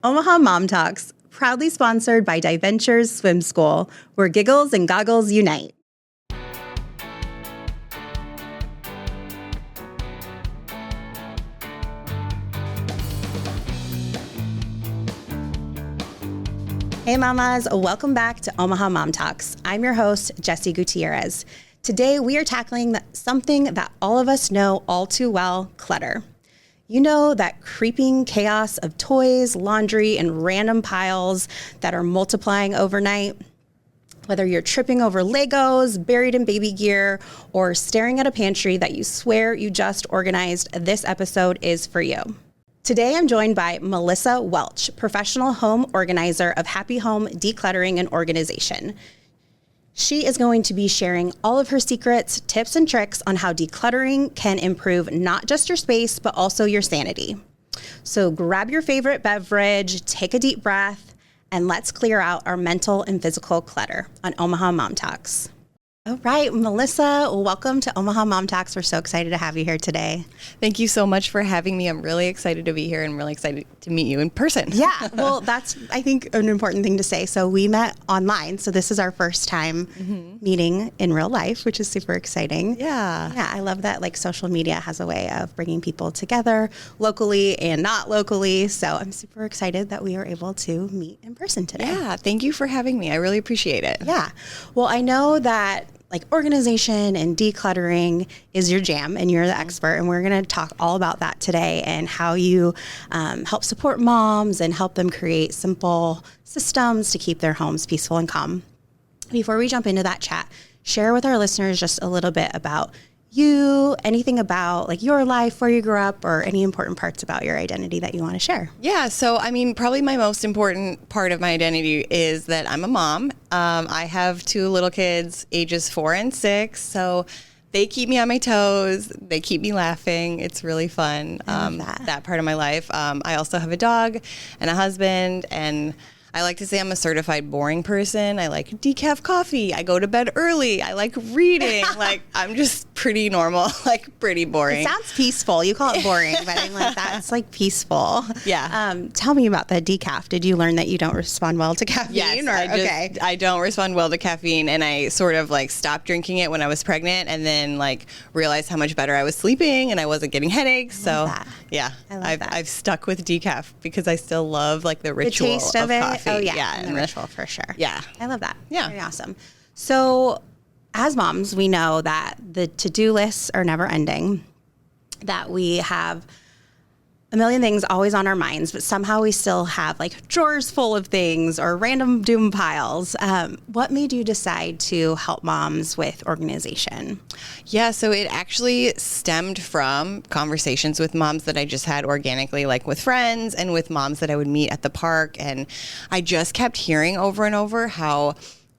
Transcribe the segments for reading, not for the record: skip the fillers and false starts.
Omaha Mom Talks, proudly sponsored by Diventures Swim School, where giggles and goggles unite. Hey mamas, welcome back to Omaha Mom Talks. I'm your host, Jessie Gutierrez. Today we are tackling something that all of us know all too well, clutter. You know, that creeping chaos of toys, laundry, and random piles that are multiplying overnight. Whether you're tripping over Legos, buried in baby gear, or staring at a pantry that you swear you just organized, this episode is for you. Today, I'm joined by Melissa Welch, professional home organizer of Happy Home Decluttering and Organization. She is going to be sharing all of her secrets, tips, and tricks on how decluttering can improve not just your space, but also your sanity. So grab your favorite beverage, take a deep breath, and let's clear out our mental and physical clutter on Omaha Mom Talks. All right, Melissa, welcome to Omaha Mom Talks. We're so excited to have you here today. Thank you so much for having me. I'm really excited to be here and really excited to meet you in person. Yeah, well, that's, I think, an important thing to say. So we met online, so this is our first time meeting in real life, which is super exciting. Yeah. Yeah, I love that, like, social media has a way of bringing people together locally and not locally. So I'm super excited that we are able to meet in person today. Yeah, thank you for having me. I really appreciate it. Yeah. Well, I know that like organization and decluttering is your jam and you're the expert, and we're going to talk all about that today and how you help support moms and help them create simple systems to keep their homes peaceful and calm. Before we jump into that chat, share with our listeners just a little bit about you, anything about like your life, where you grew up, or any important parts about your identity that you want to share. Yeah, so I mean, probably my most important part of my identity is that I'm a mom. I have two little kids, ages 4 and 6, so they keep me on my toes. They keep me laughing. It's really fun, that part of my life. I also have a dog and a husband, and I like to say I'm a certified boring person. I like decaf coffee. I go to bed early. I like reading. Like, I'm just pretty normal, like pretty boring. It sounds peaceful. You call it boring, but I'm like, that's like peaceful. Yeah. Tell me about the decaf. Did you learn that you don't respond well to caffeine? Yes, I don't respond well to caffeine, and I sort of like stopped drinking it when I was pregnant, and then like realized how much better I was sleeping, and I wasn't getting headaches. So yeah, I've stuck with decaf because I still love like the ritual taste of it. coffee. Oh yeah, and the ritual for sure. Yeah, I love that. Yeah, very awesome. So, as moms, we know that the to-do lists are never ending. That we have a million things always on our minds, but somehow we still have like drawers full of things or random doom piles. What made you decide to help moms with organization? Yeah, so it actually stemmed from conversations with moms that I just had organically, like with friends and with moms that I would meet at the park. And I just kept hearing over and over how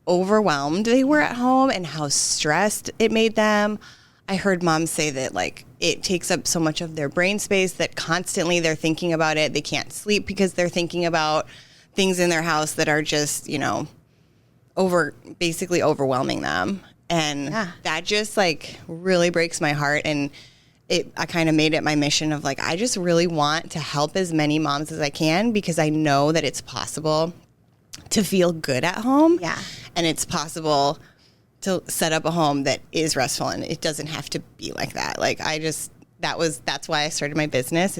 overwhelmed they were at home and how stressed it made them. I heard moms say that like it takes up so much of their brain space that constantly they're thinking about it. They can't sleep because they're thinking about things in their house that are just, you know, basically overwhelming them. And that just like really breaks my heart. And I kind of made it my mission of like, I just really want to help as many moms as I can, because I know that it's possible to feel good at home. Yeah. And it's possible to set up a home that is restful, and it doesn't have to be like that. Like that's why I started my business.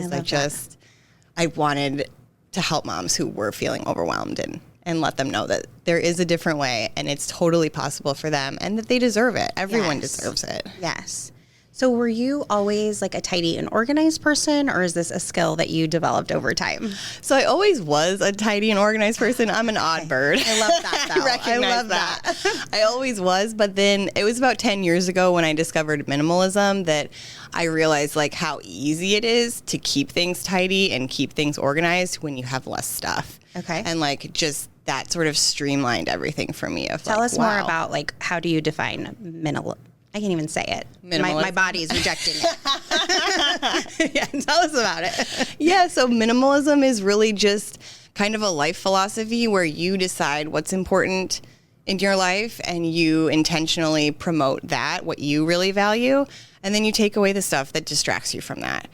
I wanted to help moms who were feeling overwhelmed and let them know that there is a different way and it's totally possible for them and that they deserve it. Everyone deserves it. Yes. So were you always like a tidy and organized person, or is this a skill that you developed over time? So I always was a tidy and organized person. I'm an odd bird. I love that though. I recognize that. I always was, but then it was about 10 years ago when I discovered minimalism that I realized like how easy it is to keep things tidy and keep things organized when you have less stuff. Okay. And like just that sort of streamlined everything for me. Tell us more about like, how do you define minimal? I can't even say it. My body is rejecting it. Yeah, tell us about it. Yeah, so minimalism is really just kind of a life philosophy where you decide what's important in your life and you intentionally promote that, what you really value, and then you take away the stuff that distracts you from that.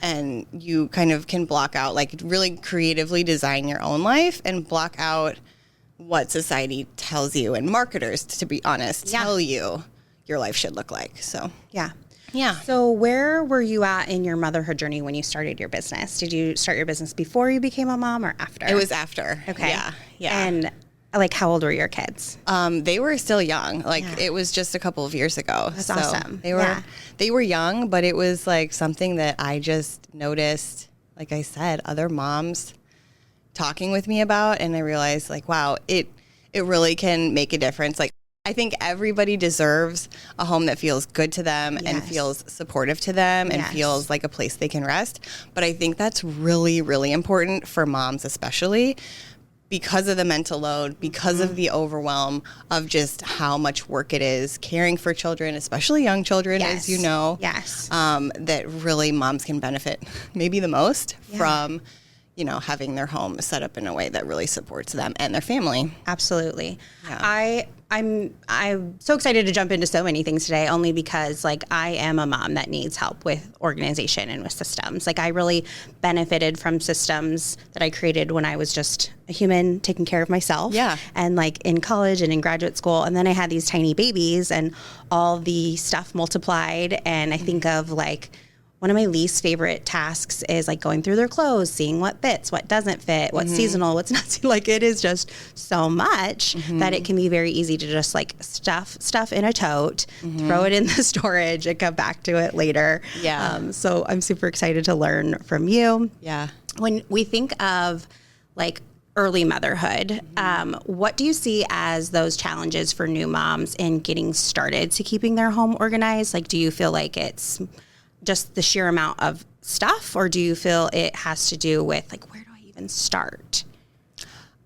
And you kind of can block out, like really creatively design your own life and block out what society tells you and marketers, to be honest, tell you your life should look like. So, yeah. Yeah. So where were you at in your motherhood journey when you started your business? Did you start your business before you became a mom or after? It was after. Okay. Yeah. Yeah. And like, how old were your kids? They were still young. Like it was just a couple of years ago. That's awesome. They were young, but it was like something that I just noticed, like I said, other moms talking with me about, and I realized like, wow, it really can make a difference. Like I think everybody deserves a home that feels good to them and feels supportive to them and feels like a place they can rest. But I think that's really, really important for moms, especially because of the mental load, because of the overwhelm of just how much work it is caring for children, especially young children, as you know. Yes. That really moms can benefit maybe the most from, you know, having their home set up in a way that really supports them and their family. Absolutely. Yeah. I'm so excited to jump into so many things today, only because like I am a mom that needs help with organization and with systems. Like I really benefited from systems that I created when I was just a human taking care of myself. Yeah. And like in college and in graduate school. And then I had these tiny babies and all the stuff multiplied. And I think of like, one of my least favorite tasks is like going through their clothes, seeing what fits, what doesn't fit, what's seasonal, what's not. Like it is just so much that it can be very easy to just like stuff in a tote, throw it in the storage, and come back to it later. Yeah. So I'm super excited to learn from you. Yeah. When we think of like early motherhood, what do you see as those challenges for new moms in getting started to keeping their home organized? Like, do you feel like it's just the sheer amount of stuff, or do you feel it has to do with like, where do I even start?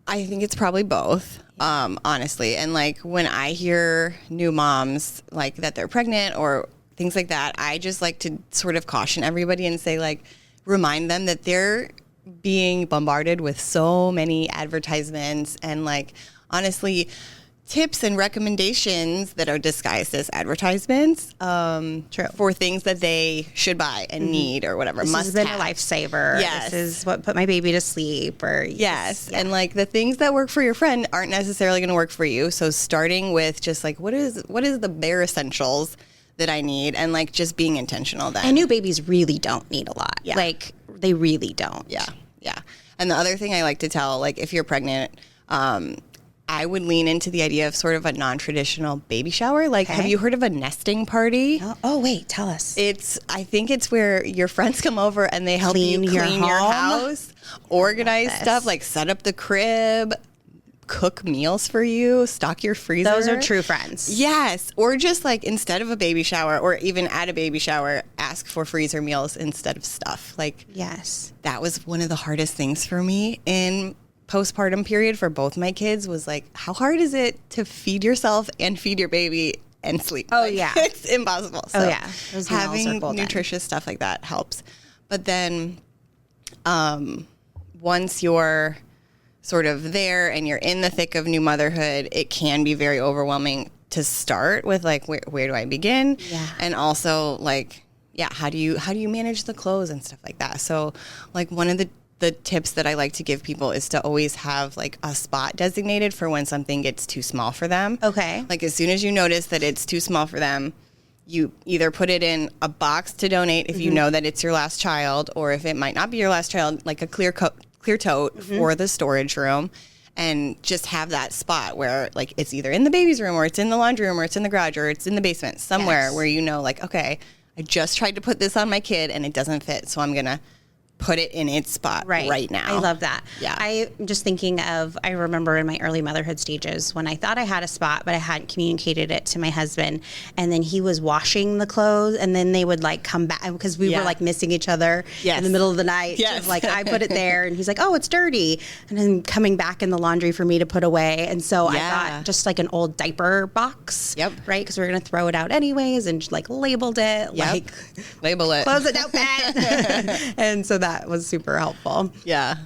I think it's probably both, honestly. And like when I hear new moms like that they're pregnant or things like that, I just like to sort of caution everybody and say like, remind them that they're being bombarded with so many advertisements and like, honestly, tips and recommendations that are disguised as advertisements for things that they should buy and need or whatever. This has been a lifesaver. Yes. This is what put my baby to sleep. Or yes. And like the things that work for your friend aren't necessarily going to work for you. So starting with just like, what is the bare essentials that I need, and like just being intentional then. And new babies really don't need a lot. Yeah. Like they really don't. Yeah. Yeah. And the other thing I like to tell, like if you're pregnant, I would lean into the idea of sort of a non-traditional baby shower. Like, have you heard of a nesting party? Oh, wait, tell us. I think it's where your friends come over and they help you clean your house, organize stuff, like set up the crib, cook meals for you, stock your freezer. Those are true friends. Yes. Or just like instead of a baby shower or even at a baby shower, ask for freezer meals instead of stuff. Like, yes, that was one of the hardest things for me in postpartum period for both my kids. Was like, how hard is it to feed yourself and feed your baby and sleep? Oh, like, yeah. It's impossible. So Those having nutritious stuff like that helps. But then once you're sort of there and you're in the thick of new motherhood, it can be very overwhelming to start with, like, where do I begin? Yeah. And also like, how do you manage the clothes and stuff like that? So like one of the tips that I like to give people is to always have like a spot designated for when something gets too small for them. Okay. Like as soon as you notice that it's too small for them, you either put it in a box to donate if you know that it's your last child, or if it might not be your last child, like a clear tote for the storage room, and just have that spot where like it's either in the baby's room or it's in the laundry room or it's in the garage or it's in the basement somewhere where you know like, okay, I just tried to put this on my kid and it doesn't fit, so I'm going to put it in its spot right now. I love that. Yeah. I'm just thinking of, I remember in my early motherhood stages when I thought I had a spot, but I hadn't communicated it to my husband. And then he was washing the clothes and then they would like come back because we were like missing each other in the middle of the night. Yes. Like I put it there and he's like, oh, it's dirty. And then coming back in the laundry for me to put away. And so I got just like an old diaper box. Yep. Right. Because we were going to throw it out anyways, and just like labeled it. Yep. Like label it. Close it, notepad. And so that was super helpful. Yeah.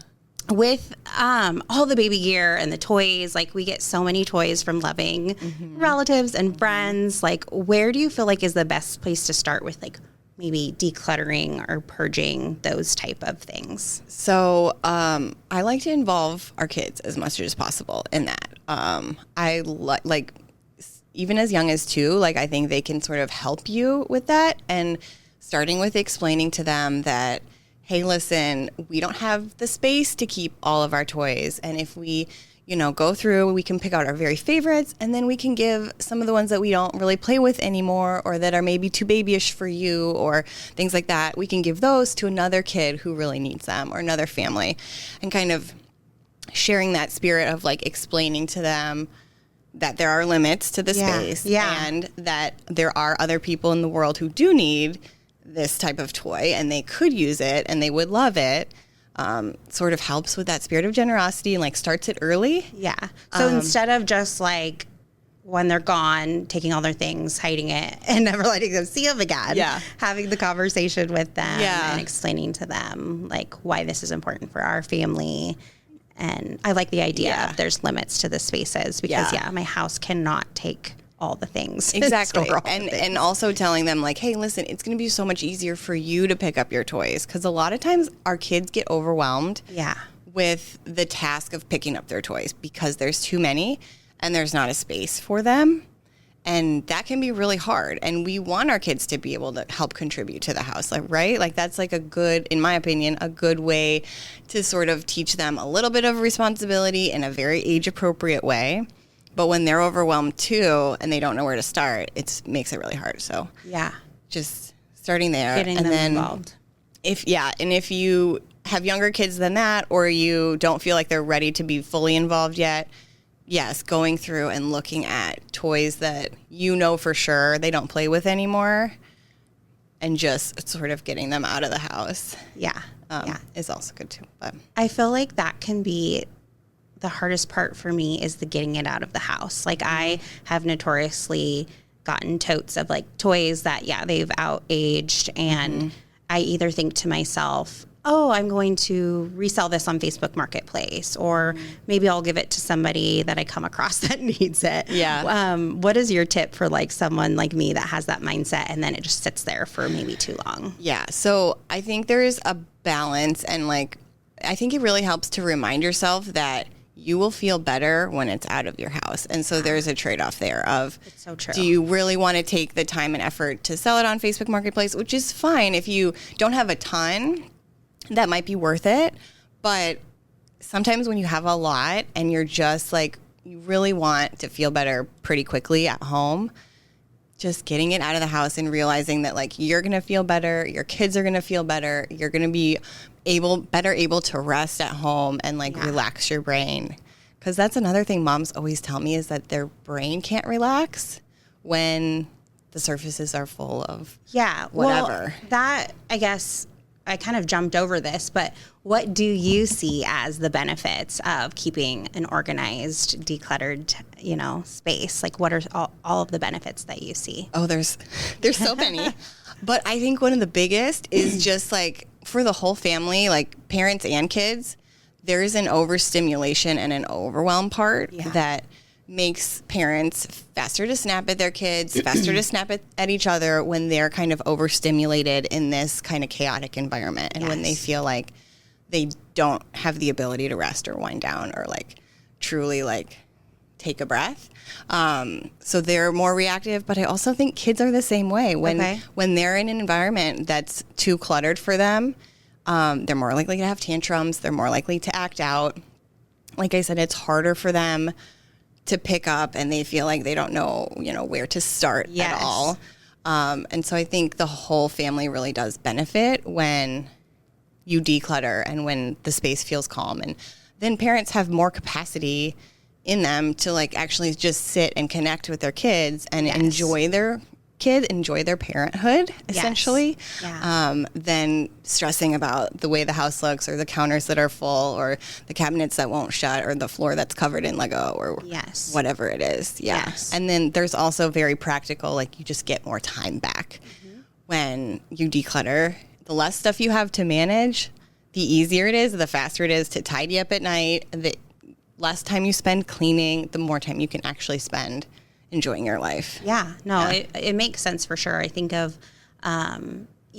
With all the baby gear and the toys, like we get so many toys from loving relatives and friends. Like, where do you feel like is the best place to start with like maybe decluttering or purging, those type of things? So I like to involve our kids as much as possible in that. I like even as young as 2, like I think they can sort of help you with that, and starting with explaining to them that, hey, listen, we don't have the space to keep all of our toys, and if we go through, we can pick out our very favorites, and then we can give some of the ones that we don't really play with anymore, or that are maybe too babyish for you, or things like that. We can give those to another kid who really needs them, or another family, and kind of sharing that spirit of like explaining to them that there are limits to the space, and that there are other people in the world who do need this type of toy, and they could use it, and they would love it. Sort of helps with that spirit of generosity and like starts it early. Yeah. So instead of just like when they're gone, taking all their things, hiding it, and never letting them see them again, having the conversation with them and explaining to them like why this is important for our family. And I like the idea of there's limits to the spaces because my house cannot take all the things. Exactly. And also telling them like, hey, listen, it's going to be so much easier for you to pick up your toys. Because a lot of times our kids get overwhelmed with the task of picking up their toys because there's too many and there's not a space for them. And that can be really hard. And we want our kids to be able to help contribute to the house, like, right? Like that's like a good, in my opinion, a good way to sort of teach them a little bit of responsibility in a very age appropriate way. But when they're overwhelmed too and they don't know where to start, it makes it really hard. So just starting there. Getting and them then involved. If you have younger kids than that, or you don't feel like they're ready to be fully involved yet, yes, going through and looking at toys that for sure they don't play with anymore and just sort of getting them out of the house is also good too. But I feel like that can be the hardest part for me is the getting it out of the house. Like I have notoriously gotten totes of like toys that, they've out-aged, and I either think to myself, oh, I'm going to resell this on Facebook Marketplace, or maybe I'll give it to somebody that I come across that needs it. Yeah. What is your tip for like someone like me that has that mindset and then it just sits there for maybe too long? Yeah. So I think there is a balance, and like, I think it really helps to remind yourself that you will feel better when it's out of your house. And so there's a trade-off there of, it's so true. Do you really want to take the time and effort to sell it on Facebook Marketplace, which is fine if you don't have a ton, that might be worth it. But sometimes when you have a lot and you're just like, you really want to feel better pretty quickly at home, just getting it out of the house and realizing that like you're going to feel better, your kids are going to feel better, you're going to be better able to rest at home and like relax your brain. Because that's another thing moms always tell me is that their brain can't relax when the surfaces are full of whatever. Well, that, I guess, I kind of jumped over this, but what do you see as the benefits of keeping an organized, decluttered, space? Like what are all of the benefits that you see? Oh, there's so many. But I think one of the biggest is just like for the whole family, like parents and kids, there is an overstimulation and an overwhelm part that makes parents faster to snap at their kids, faster to snap at each other when they're kind of overstimulated in this kind of chaotic environment, and when they feel like they don't have the ability to rest or wind down or like truly like take a breath. So they're more reactive, but I also think kids are the same way. When they're in an environment that's too cluttered for them, they're more likely to have tantrums. They're more likely to act out. Like I said, it's harder for them to pick up, and they feel like they don't know, where to start at all. And so I think the whole family really does benefit when you declutter and when the space feels calm. And then parents have more capacity in them to like actually just sit and connect with their kids and enjoy their parenthood, essentially, than stressing about the way the house looks or the counters that are full or the cabinets that won't shut or the floor that's covered in Lego or whatever it is. Yeah. Yes. And then there's also very practical, like you just get more time back when you declutter. The less stuff you have to manage, the easier it is, the faster it is to tidy up at night, the less time you spend cleaning, the more time you can actually spend enjoying your life. Yeah, no, it makes sense for sure. I think of,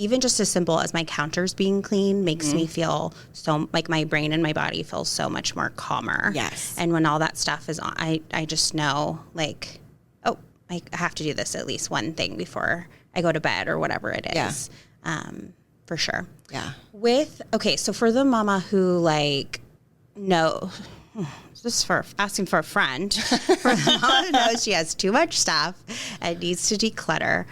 even just as simple as my counters being clean makes me feel so, like, my brain and my body feel so much more calmer. Yes. And when all that stuff is on, I just know, like, oh, I have to do this at least one thing before I go to bed or whatever it is. For sure. Yeah. Okay, so for the mama who, like, just for asking for a friend, for the mama who knows she has too much stuff and needs to declutter,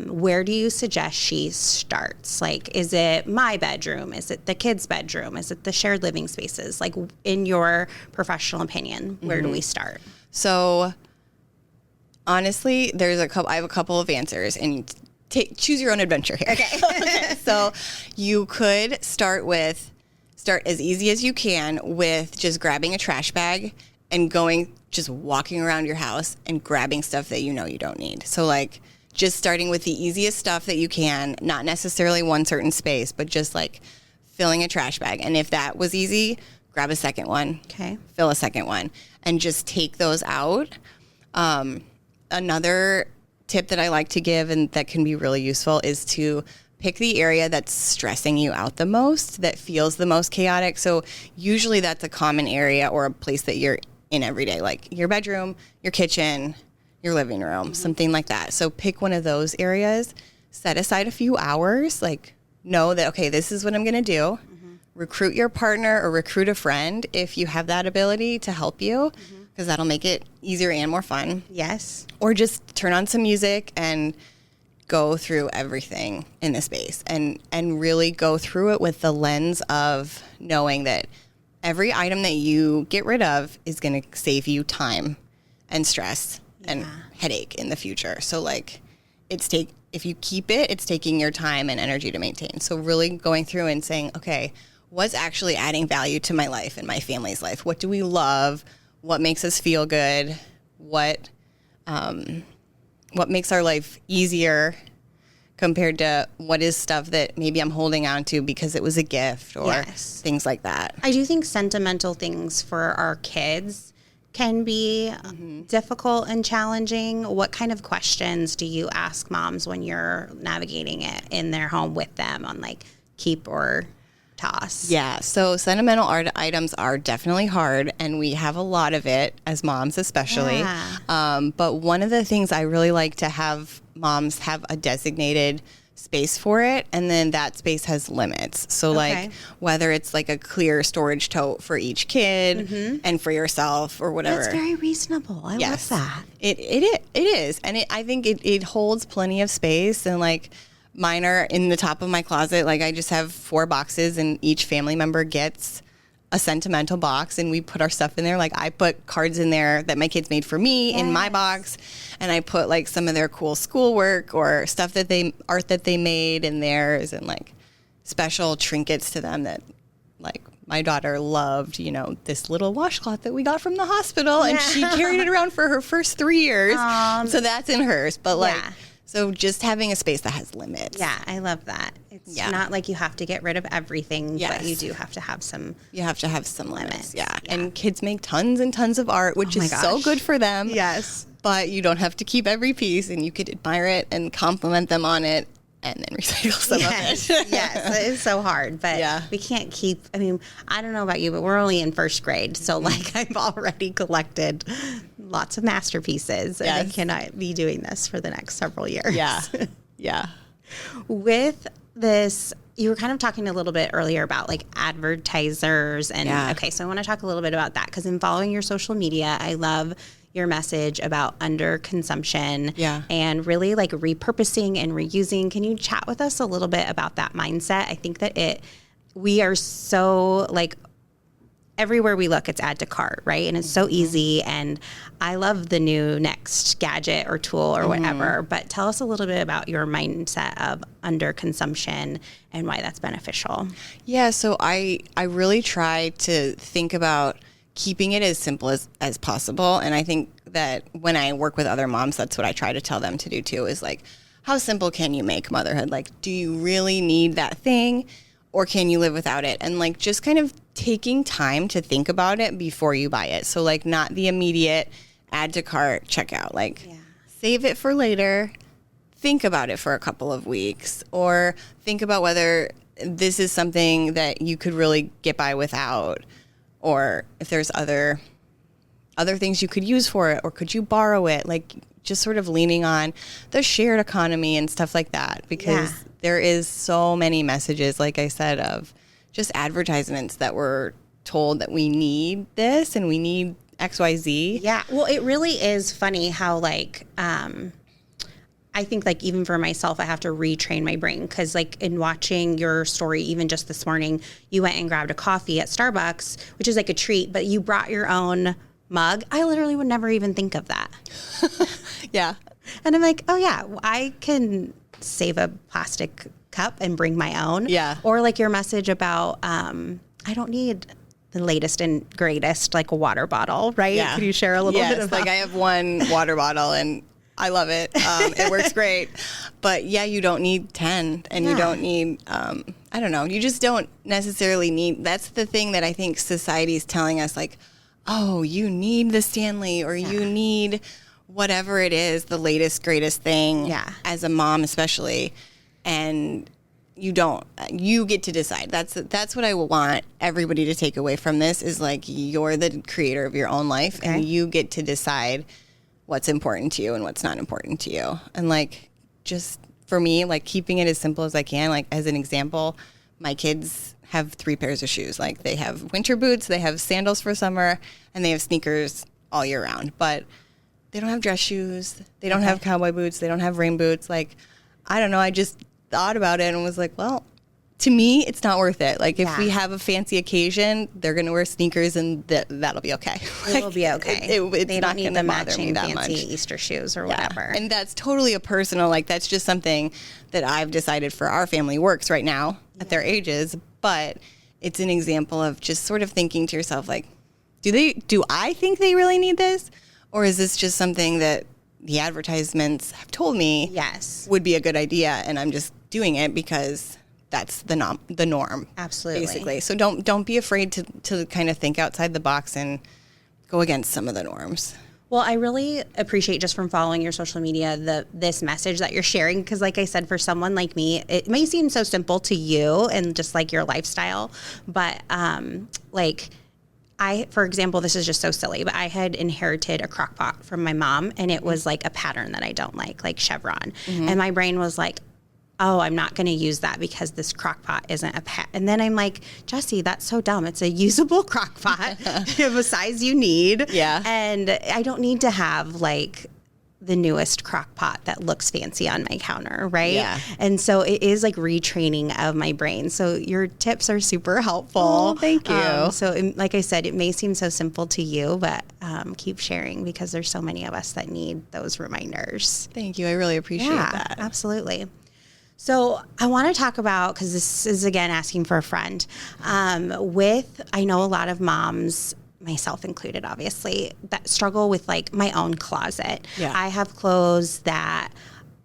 where do you suggest she starts? Like, is it my bedroom? Is it the kids' bedroom? Is it the shared living spaces? Like, in your professional opinion, where do we start? So, honestly, I have a couple of answers, and choose your own adventure here. Okay. So, you could start as easy as you can with just grabbing a trash bag and just walking around your house and grabbing stuff that you know you don't need. So, like, just starting with the easiest stuff that you can, not necessarily one certain space, but just like filling a trash bag. And if that was easy, grab a second one. Okay. Fill a second one and just take those out. Another tip that I like to give and that can be really useful is to pick the area that's stressing you out the most, that feels the most chaotic. So usually that's a common area or a place that you're in every day, like your bedroom, your kitchen, your living room, something like that. So pick one of those areas, set aside a few hours, like know that, okay, this is what I'm going to do. Recruit your partner or recruit a friend if you have that ability to help you, because that'll make it easier and more fun. Yes. Or just turn on some music and go through everything in the space and really go through it with the lens of knowing that every item that you get rid of is going to save you time and stress and headache in the future. So, like, if you keep it, it's taking your time and energy to maintain. So really going through and saying, okay, what's actually adding value to my life and my family's life? What do we love? What makes us feel good? What makes our life easier compared to what is stuff that maybe I'm holding on to because it was a gift or things like that. I do think sentimental things for our kids can be difficult and challenging. What kind of questions do you ask moms when you're navigating it in their home with them on, like, keep or toss? Yeah, so sentimental art items are definitely hard, and we have a lot of it as moms especially. But one of the things I really like to have moms have a designated space for it, and then that space has limits. So like whether it's like a clear storage tote for each kid and for yourself or whatever. That's very reasonable. I love that. It is. And I think it holds plenty of space, and like mine are in the top of my closet. Like I just have 4 boxes and each family member gets a sentimental box and we put our stuff in there. Like I put cards in there that my kids made for me in my box, and I put like some of their cool schoolwork or stuff art that they made in theirs, and like special trinkets to them that like my daughter loved, this little washcloth that we got from the hospital and she carried it around for her first 3 years. So that's in hers. But so just having a space that has limits. Yeah, I love that. It's not like you have to get rid of everything, but you do have to have some. You have to have some limits. Yeah. And kids make tons and tons of art, which is so good for them. Yes. But you don't have to keep every piece, and you could admire it and compliment them on it and then recycle some of it. Yes, it is so hard, but we can't keep, I don't know about you, but we're only in first grade. So like I've already collected lots of masterpieces, and I cannot be doing this for the next several years. Yeah. With this, you were kind of talking a little bit earlier about like advertisers and so I want to talk a little bit about that, because in following your social media, I love your message about under consumption and really like repurposing and reusing. Can you chat with us a little bit about that mindset? I think that we are so like everywhere we look, it's add to cart, right? And it's so easy. And I love the new next gadget or tool or whatever, but tell us a little bit about your mindset of under consumption and why that's beneficial. Yeah. So I really try to think about keeping it as simple as possible. And I think that when I work with other moms, that's what I try to tell them to do too, is like, how simple can you make motherhood? Like, do you really need that thing, or can you live without it? And like, just kind of taking time to think about it before you buy it. So like not the immediate add to cart checkout, like save it for later, think about it for a couple of weeks, or think about whether this is something that you could really get by without, or if there's other things you could use for it, or could you borrow it? Like, just sort of leaning on the shared economy and stuff like that, because there is so many messages, like I said, of just advertisements that we're told that we need this and we need XYZ. Yeah. Well, it really is funny how like, I think like even for myself, I have to retrain my brain, because like in watching your story, even just this morning, you went and grabbed a coffee at Starbucks, which is like a treat, but you brought your own mug. I literally would never even think of that. Yeah. And I'm like, oh yeah, I can save a plastic cup and bring my own. Yeah. Or like your message about, I don't need the latest and greatest, like a water bottle, right? Yeah. Could you share a little bit of like that? I have one water bottle and I love it. It works great. But yeah, you don't need 10, and you don't need, I don't know, you just don't necessarily need, that's the thing that I think society is telling us, like, oh, you need the Stanley, or you need whatever it is, the latest, greatest thing as a mom, especially. And you don't, you get to decide. That's what I want everybody to take away from this, is like, you're the creator of your own life, and you get to decide what's important to you and what's not important to you. And like, just for me, like keeping it as simple as I can, like as an example, my kids have 3 pairs of shoes. Like they have winter boots, they have sandals for summer, and they have sneakers all year round. But they don't have dress shoes. They don't have cowboy boots. They don't have rain boots. Like, I don't know. I just thought about it and was like, well, to me, it's not worth it. Like, if we have a fancy occasion, they're going to wear sneakers, and that'll be okay. It'll be okay. It's they not don't need going to the bother me matching that fancy much. Easter shoes or whatever. And that's totally a personal, like, that's just something that I've decided for our family works right now at their ages. But it's an example of just sort of thinking to yourself, like, do I think they really need this? Or is this just something that the advertisements have told me would be a good idea, and I'm just doing it because that's the norm. Absolutely. Basically. So don't be afraid to kind of think outside the box and go against some of the norms. Well, I really appreciate, just from following your social media, this message that you're sharing, because like I said, for someone like me, it may seem so simple to you and just like your lifestyle, but like for example, this is just so silly, but I had inherited a crock pot from my mom, and it was like a pattern that I don't like chevron. Mm-hmm. And my brain was like, oh, I'm not going to use that because this crock pot isn't a pat. And then I'm like, Jessie, that's so dumb. It's a usable crock pot of a size you need. Yeah. And I don't need to have like the newest crock pot that looks fancy on my counter, right? Yeah. And so it is like retraining of my brain. So your tips are super helpful. Oh, thank you. Like I said, it may seem so simple to you, but keep sharing, because there's so many of us that need those reminders. Thank you. I really appreciate that. Absolutely. So I want to talk about, because this is, again, asking for a friend, I know a lot of moms, myself included, obviously, that struggle with like my own closet. Yeah. I have clothes that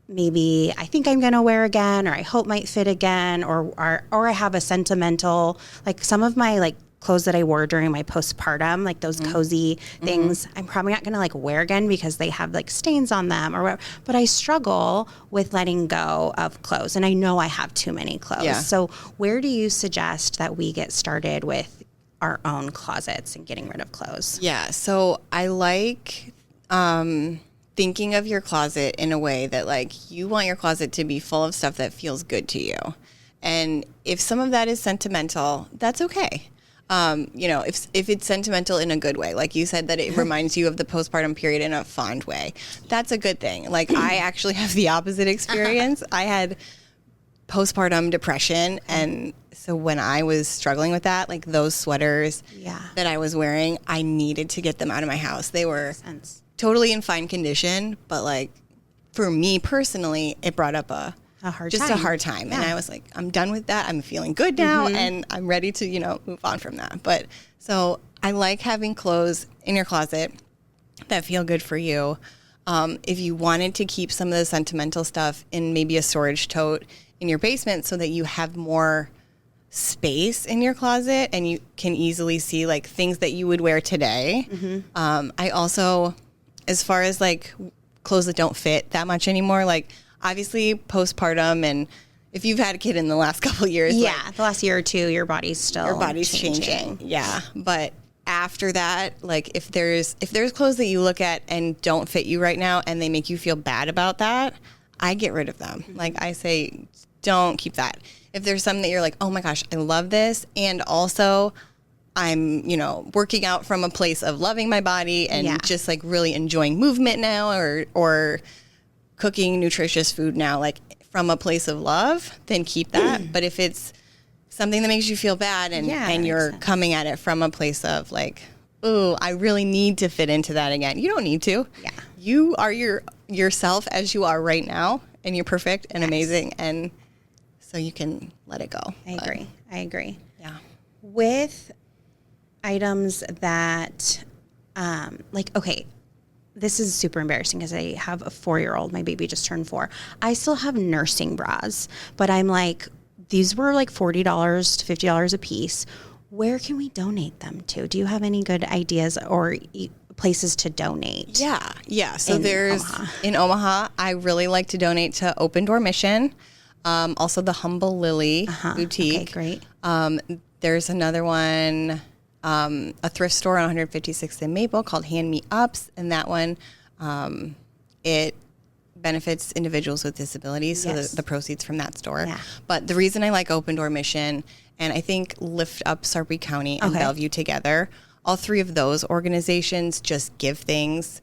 maybe I think I'm going to wear again, or I hope might fit again, or I have a sentimental, like some of my like clothes that I wore during my postpartum, like those cozy things, I'm probably not going to like wear again because they have like stains on them or whatever. But I struggle with letting go of clothes, and I know I have too many clothes. Yeah. So where do you suggest that we get started with our own closets and getting rid of clothes? Yeah. So I like thinking of your closet in a way that like you want your closet to be full of stuff that feels good to you. And if some of that is sentimental, that's okay. If it's sentimental in a good way, like you said, that it reminds you of the postpartum period in a fond way, that's a good thing. Like I actually have the opposite experience. I had postpartum depression. And so when I was struggling with that, like those sweaters that I was wearing, I needed to get them out of my house. They were totally in fine condition, but like for me personally, it brought up a hard time. Yeah. And I was like, I'm done with that. I'm feeling good now, and I'm ready to, move on from that. But so I like having clothes in your closet that feel good for you. If you wanted to keep some of the sentimental stuff in maybe a storage tote in your basement so that you have more space in your closet and you can easily see like things that you would wear today. I also, as far as like clothes that don't fit that much anymore, like obviously postpartum, and if you've had a kid in the last couple of years, the last year or two, your body's still changing. Yeah. But after that, like if there's clothes that you look at and don't fit you right now and they make you feel bad about that, I get rid of them. Like I say, don't keep that. If there's something that you're like, oh my gosh, I love this, and also I'm, working out from a place of loving my body and just like really enjoying movement now, or cooking nutritious food now, like from a place of love, then keep that. But if it's something that makes you feel bad and you're coming at it from a place of like, oh, I really need to fit into that again. You don't need to. Yeah. You are yourself as you are right now, and you're perfect and amazing, and so you can let it go. I agree. Yeah. With items that, okay, this is super embarrassing because I have a 4-year-old. My baby just turned 4. I still have nursing bras, but I'm like, these were like $40 to $50 a piece. Where can we donate them to? Do you have any good ideas or places to donate? Yeah. So in Omaha, I really like to donate to Open Door Mission. Also the Humble Lily Boutique. Okay, great. There's another one, a thrift store on 156th and Maple called Hand Me Ups, and that one, it benefits individuals with disabilities, so the proceeds from that store. Yeah. But the reason I like Open Door Mission, and I think Lift Up Sarpy County and Bellevue together, all 3 of those organizations just give things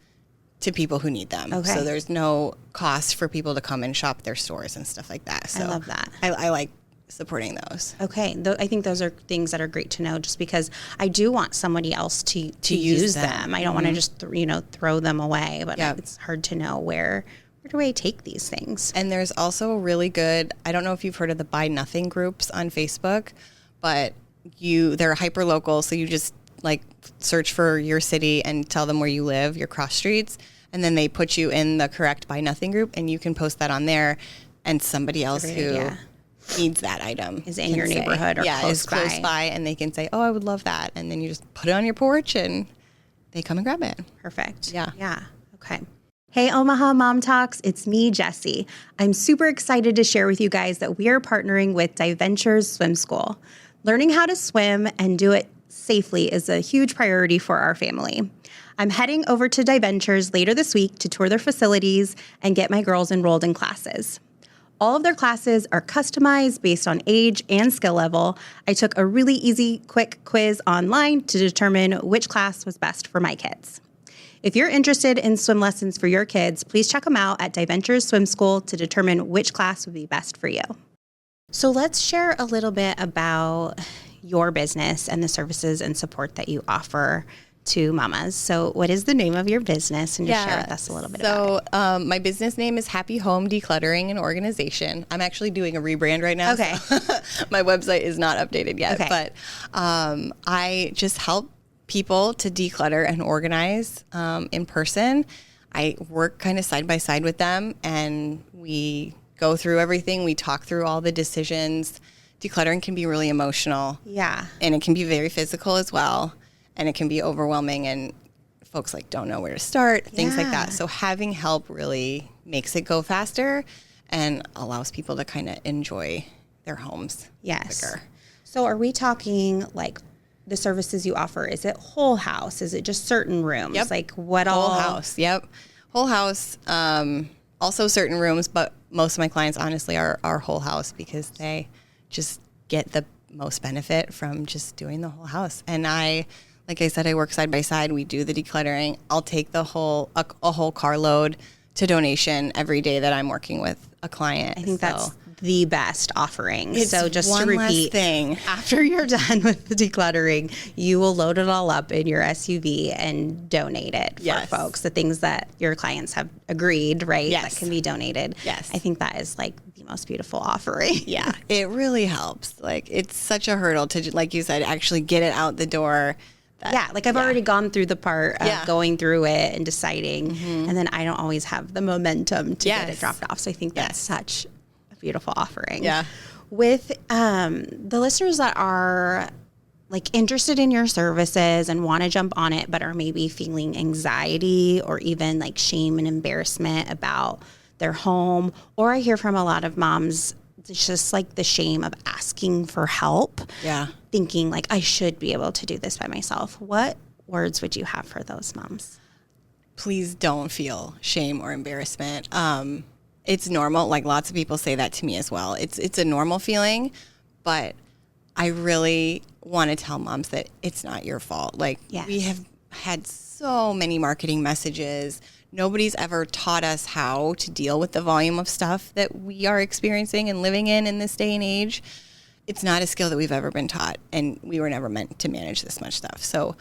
to people who need them. Okay. So there's no cost for people to come and shop their stores and stuff like that. So I love that. I like supporting those. Okay. I think those are things that are great to know, just because I do want somebody else to use them. I don't want to just, throw them away, but it's hard to know where do I take these things? And there's also really good, I don't know if you've heard of the Buy Nothing groups on Facebook, but they're hyper local. So you just like search for your city and tell them where you live, your cross streets, and then they put you in the correct Buy Nothing group, and you can post that on there, and somebody else who needs that item is in your neighborhood or close by, and they can say, oh, I would love that, and then you just put it on your porch and they come and grab it. Perfect. Yeah. Okay. Hey, Omaha Mom Talks, it's me, Jessie. I'm super excited to share with you guys that we are partnering with Diventures Swim School. Learning how to swim and do it safely is a huge priority for our family. I'm heading over to Diventures later this week to tour their facilities and get my girls enrolled in classes. All of their classes are customized based on age and skill level. I took a really easy, quick quiz online to determine which class was best for my kids. If you're interested in swim lessons for your kids, please check them out at Diventures Swim School to determine which class would be best for you. So let's share a little bit about your business and the services and support that you offer to mamas. So what is the name of your business? And just share with us a little bit about it. My business name is Happy Home Decluttering and Organization. I'm actually doing a rebrand right now. Okay. So my website is not updated yet. Okay. But I just help people to declutter and organize in person. I work kind of side by side with them, and we go through everything. We talk through all the decisions. Decluttering can be really emotional. Yeah. And it can be very physical as well. And it can be overwhelming, and folks don't know where to start, things like that. So having help really makes it go faster and allows people to kind of enjoy their homes quicker. So are we talking the services you offer? Is it whole house? Is it just certain rooms? Yep. Whole house. Yep. Whole house. Also certain rooms, but most of my clients honestly are whole house because they just get the most benefit from just doing the whole house. And like I said, I work side by side. We do the decluttering. I'll take a whole carload to donation every day that I'm working with a client. I think that's the best offering. It's so just one to repeat, thing. After you're done with the decluttering, you will load it all up in your SUV and donate it for folks. The things that your clients have agreed, right? Yes. That can be donated. Yes. I think that is the most beautiful offering. Yeah, it really helps. It's such a hurdle to, like you said, actually get it out the door. I've already gone through the part of going through it and deciding, and then I don't always have the momentum to get it dropped off. So I think that's such a beautiful offering. Yeah. With the listeners that are interested in your services and want to jump on it, but are maybe feeling anxiety or even shame and embarrassment about their home. Or I hear from a lot of moms, it's just like the shame of asking for help. Yeah. Thinking like, I should be able to do this by myself. What words would you have for those moms? Please don't feel shame or embarrassment. It's normal. Like lots of people say that to me as well. It's a normal feeling, but I really want to tell moms that it's not your fault. Like we have had so many marketing messages. Nobody's ever taught us how to deal with the volume of stuff that we are experiencing and living in this day and age. It's not a skill that we've ever been taught, and we were never meant to manage this much stuff. So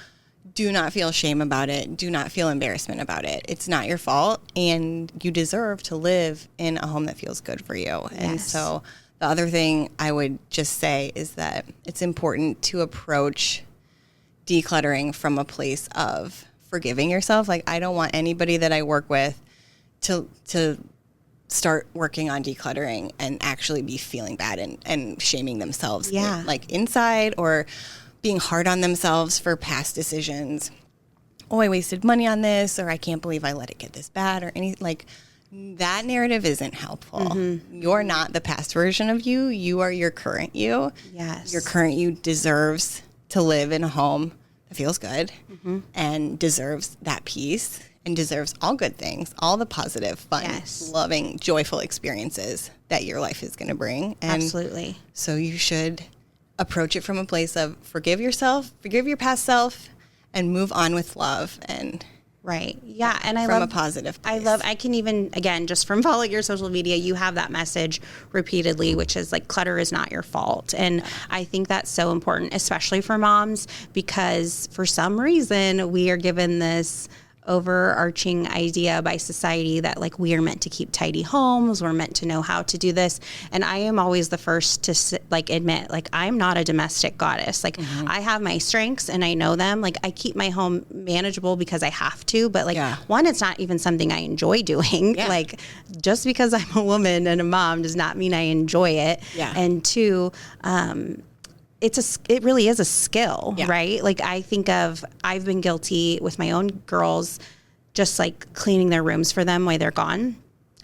do not feel shame about it. Do not feel embarrassment about it. It's not your fault, and you deserve to live in a home that feels good for you. Yes. And so the other thing I would just say is that it's important to approach decluttering from a place of forgiving yourself. Like, I don't want anybody that I work with to start working on decluttering and actually be feeling bad and shaming themselves, like inside, or being hard on themselves for past decisions. Oh, I wasted money on this, or I can't believe I let it get this bad, or any, like, that narrative isn't helpful. Mm-hmm. You're not the past version of you. You are your current you. Yes. Your current you deserves to live in a home that feels good and deserves that peace and deserves all good things, all the positive, fun, loving, joyful experiences that your life is going to bring. And absolutely. So you should approach it from a place of forgive yourself, forgive your past self, and move on with love. And right. Yeah. And I from love a positive place. I can even, again, just from following your social media, you have that message repeatedly, which is like, clutter is not your fault. And I think that's so important, especially for moms, because for some reason we are given this overarching idea by society that like we are meant to keep tidy homes, we're meant to know how to do this. And I am always the first to like admit, like, I'm not a domestic goddess. Like I have my strengths and I know them. Like I keep my home manageable because I have to, but like one, it's not even something I enjoy doing. Like just because I'm a woman and a mom does not mean I enjoy it. And two, it really is a skill, right? Like I think of, I've been guilty with my own girls, just like cleaning their rooms for them while they're gone.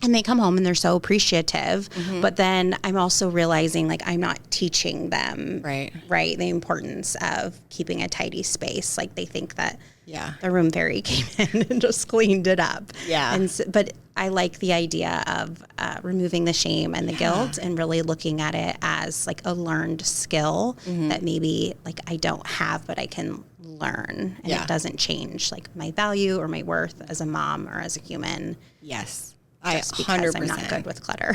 And they come home and they're so appreciative. But then I'm also realizing like I'm not teaching them, right, the importance of keeping a tidy space. Like they think that the room fairy came in and just cleaned it up. And so, but I like the idea of removing the shame and the guilt and really looking at it as like a learned skill that maybe like I don't have, but I can learn, and it doesn't change like my value or my worth as a mom or as a human. Just because I'm not good with clutter.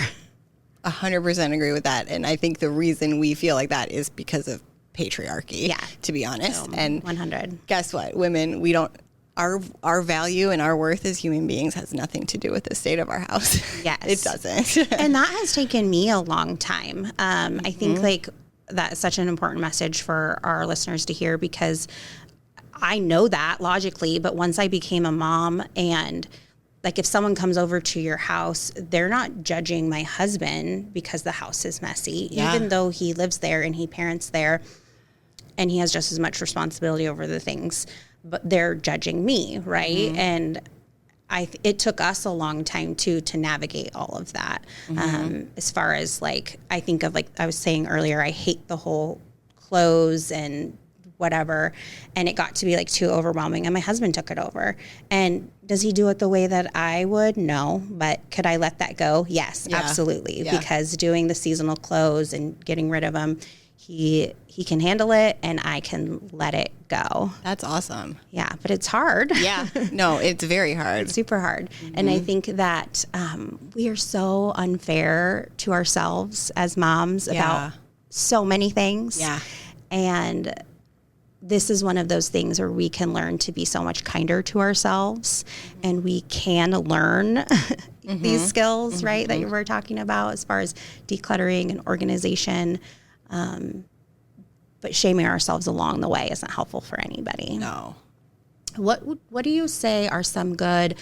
100% agree with that. And I think the reason we feel like that is because of patriarchy, to be honest. And 100. Guess what? Women, we don't, our value and our worth as human beings has nothing to do with the state of our house. It doesn't. And that has taken me a long time. I think like that's such an important message for our listeners to hear, because I know that logically, but once I became a mom, and like if someone comes over to your house, they're not judging my husband because the house is messy, even though he lives there and he parents there and he has just as much responsibility over the things, but they're judging me, right? And it took us a long time too to navigate all of that. As far as like, I think of like I was saying earlier, I hate the whole clothes and whatever, and it got to be like too overwhelming, and my husband took it over. And does he do it the way that I would? No. But could I let that go? Yes, absolutely. Because doing the seasonal clothes and getting rid of them, he can handle it, and I can let it go. That's awesome. Yeah, but it's hard. No, it's very hard. It's super hard. And I think that we are so unfair to ourselves as moms about so many things. And this is one of those things where we can learn to be so much kinder to ourselves, and we can learn these skills, right, that you were talking about as far as decluttering and organization. But shaming ourselves along the way isn't helpful for anybody. No. What do you say are some good,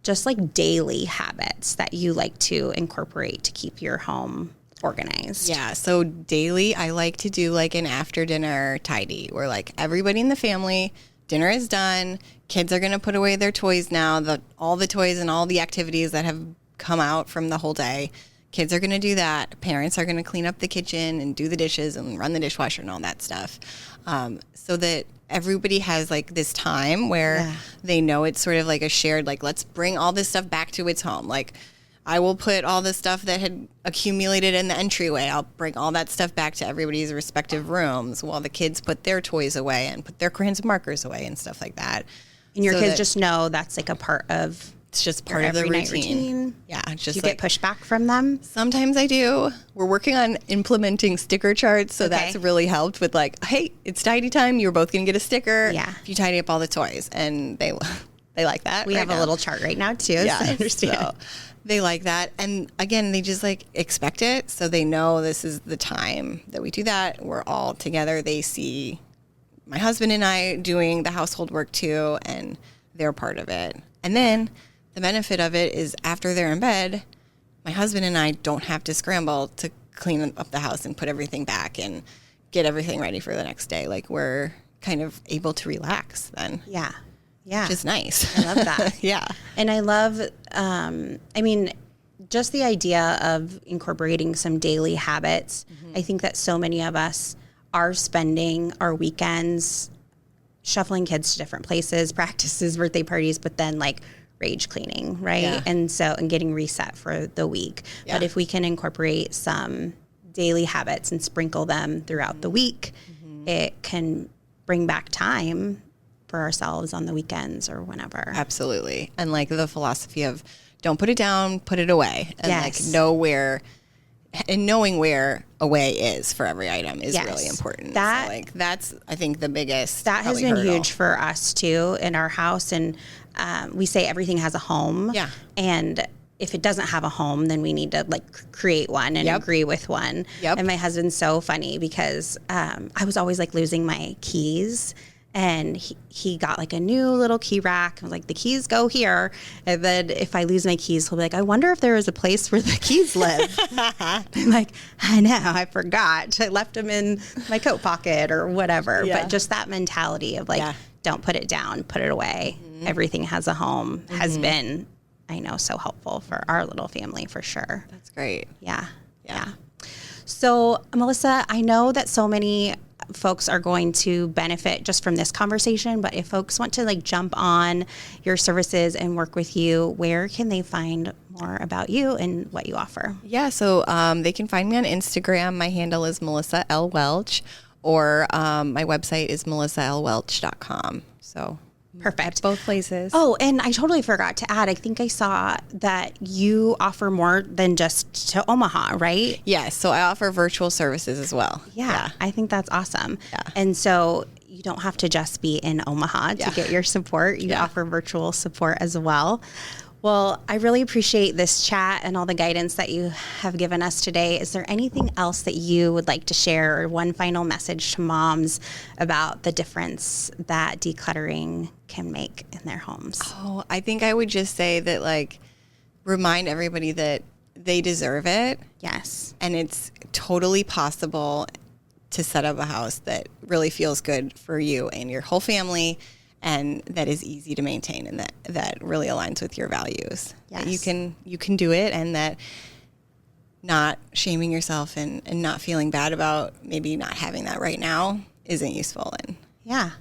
just like daily habits that you like to incorporate to keep your home organized? So daily I like to do like an after dinner tidy, where like everybody in the family, dinner is done, kids are going to put away their toys now, all the toys and all the activities that have come out from the whole day. Kids are going to do that. Parents are going to clean up the kitchen and do the dishes and run the dishwasher and all that stuff. So that everybody has like this time where they know it's sort of like a shared, like, let's bring all this stuff back to its home. Like, I will put all the stuff that had accumulated in the entryway. I'll bring all that stuff back to everybody's respective rooms while the kids put their toys away and put their crayons and markers away and stuff like that. And your kids just know that's like a part of it's just part of the routine. Yeah, it's just do you get pushback from them? Sometimes I do. We're working on implementing sticker charts, so that's really helped with like, hey, it's tidy time. You're both gonna get a sticker. Yeah, if you tidy up all the toys, and they like that. We have a little chart right now too. Yeah, so I understand. So they like that, and again, they just like expect it, so they know this is the time that we do that. We're all together. They see my husband and I doing the household work too, and they're part of it. And then the benefit of it is after they're in bed, my husband and I don't have to scramble to clean up the house and put everything back and get everything ready for the next day. Like, we're kind of able to relax then. Yeah. Yeah. Which is nice. I love that. Yeah. And I love, just the idea of incorporating some daily habits. I think that so many of us are spending our weekends shuffling kids to different places, practices, birthday parties, but then like rage cleaning, right? Yeah. And getting reset for the week. Yeah. But if we can incorporate some daily habits and sprinkle them throughout the week, it can bring back time for ourselves on the weekends or whenever. Absolutely. And like the philosophy of don't put it down, put it away. And like knowing where away is for every item is really important. That's I think the biggest. That has been huge for us too in our house. And we say everything has a home. Yeah. And if it doesn't have a home, then we need to like create one and agree with one. Yep. And my husband's so funny because I was always like losing my keys. And he got like a new little key rack. I was like, the keys go here. And then if I lose my keys, he'll be like, I wonder if there is a place where the keys live. I'm like, I know, I forgot. I left them in my coat pocket or whatever. Yeah. But just that mentality of like, don't put it down, put it away. Everything has a home has been, I know, so helpful for our little family for sure. That's great. Yeah. So, Melissa, I know that so many folks are going to benefit just from this conversation, but if folks want to like jump on your services and work with you, where can they find more about you and what you offer? Yeah, so they can find me on Instagram. My handle is Melissa L. Welch, or my website is melissallwelch.com. So perfect. Both places. Oh, and I totally forgot to add, I think I saw that you offer more than just to Omaha, right? Yes. So I offer virtual services as well. Yeah. I think that's awesome. Yeah. And so you don't have to just be in Omaha to get your support. You offer virtual support as well. Well, I really appreciate this chat and all the guidance that you have given us today. Is there anything else that you would like to share, or one final message to moms about the difference that decluttering can make in their homes? Oh, I think I would just say that, like, remind everybody that they deserve it. Yes. And it's totally possible to set up a house that really feels good for you and your whole family, and that is easy to maintain, and that really aligns with your values. Yes. That you can do it, and that not shaming yourself and not feeling bad about maybe not having that right now isn't useful, and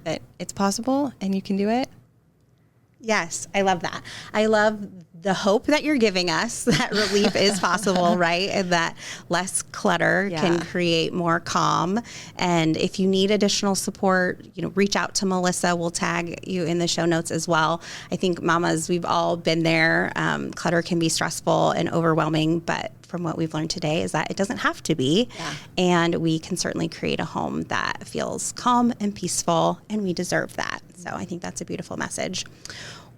that it's possible and you can do it. Yes, I love that. I love the hope that you're giving us that relief is possible, right? And that less clutter can create more calm. And if you need additional support, reach out to Melissa. We'll tag you in the show notes as well. I think mamas, we've all been there. Clutter can be stressful and overwhelming, but from what we've learned today is that it doesn't have to be. Yeah. And we can certainly create a home that feels calm and peaceful, and we deserve that. So I think that's a beautiful message.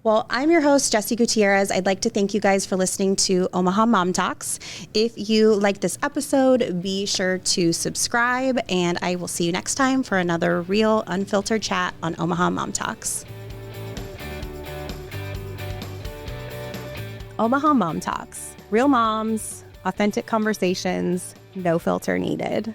Well, I'm your host, Jessie Gutierrez. I'd like to thank you guys for listening to Omaha Mom Talks. If you like this episode, be sure to subscribe, and I will see you next time for another real, unfiltered chat on Omaha Mom Talks. Omaha Mom Talks. Real moms, authentic conversations, no filter needed.